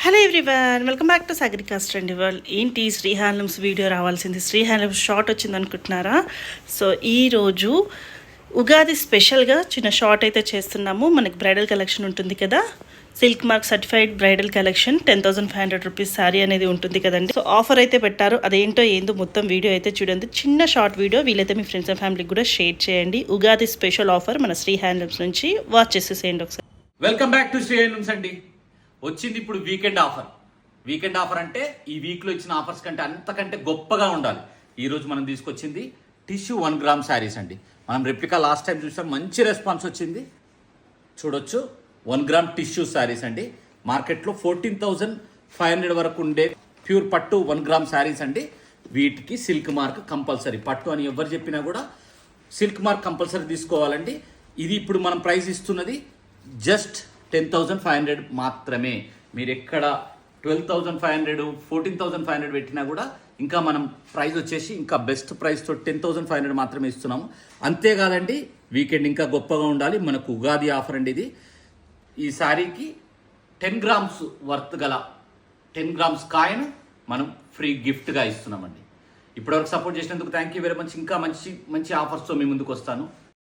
Hello everyone, welcome back to Sagaricast అండి. వాళ్ళు ఏంటి శ్రీ హ్యాండ్లూమ్స్ వీడియో రావాల్సింది, శ్రీ హ్యాండ్లూమ్స్ షార్ట్ వచ్చింది అనుకుంటున్నారా? సో ఈరోజు ఉగాది స్పెషల్గా చిన్న షార్ట్ అయితే చేస్తున్నాము. మనకి బ్రైడల్ కలెక్షన్ ఉంటుంది కదా, silk mark certified bridal collection 10,500 rupees sari అనేది ఉంటుంది కదండి. సో ఆఫర్ అయితే పెట్టారు, అదేంటో ఏందో మొత్తం వీడియో అయితే చూడండి. చిన్న షార్ట్ వీడియో, వీలైతే మీ ఫ్రెండ్స్ అండ్ ఫ్యామిలీకి కూడా షేర్ చేయండి. ఉగాది స్పెషల్ ఆఫర్ మన శ్రీ హ్యాండ్లూమ్స్ నుంచి వాచ్ చేసేసేయండి ఒకసారి. Welcome back to Shri handlooms అండి. వచ్చింది ఇప్పుడు వీకెండ్ ఆఫర్. వీకెండ్ ఆఫర్ అంటే ఈ వీక్లో ఇచ్చిన ఆఫర్స్ కంటే అంతకంటే గొప్పగా ఉండాలి. ఈరోజు మనం తీసుకొచ్చింది టిష్యూ 1 గ్రామ్ శారీస్ అండి. మనం రెప్లికా లాస్ట్ టైం చూసాం, మంచి రెస్పాన్స్ వచ్చింది. చూడొచ్చు, 1 గ్రామ్ టిష్యూ శారీస్ అండి. మార్కెట్లో 14,500 వరకు ఉండే ప్యూర్ పట్టు 1 గ్రామ్ శారీస్ అండి. వీటికి సిల్క్ మార్క్ కంపల్సరీ. పట్టు అని ఎవరు చెప్పినా కూడా సిల్క్ మార్క్ కంపల్సరీ తీసుకోవాలండి. ఇది ఇప్పుడు మనం ప్రైస్ ఇస్తున్నది జస్ట్ 10,500 మాత్రమే. మీరు ఎక్కడ 12,500 14,500 పెట్టినా కూడా ఇంకా మనం ప్రైస్ వచ్చేసి ఇంకా బెస్ట్ ప్రైస్తో 10,500 మాత్రమే ఇస్తున్నాము. అంతేకాదండి, వీకెండ్ ఇంకా గొప్పగా ఉండాలి. మనకు ఉగాది ఆఫర్ అండి ఇది. ఈ శారీకి 10 గ్రామ్స్ వర్త్ గల 10 గ్రామ్స్ కాయిన్ మనం ఫ్రీ గిఫ్ట్గా ఇస్తున్నామండి. ఇప్పటివరకు సపోర్ట్ చేసినందుకు థ్యాంక్ యూ వెరీ మచ్. ఇంకా మంచి మంచి ఆఫర్స్తో మీ ముందుకు వస్తాను.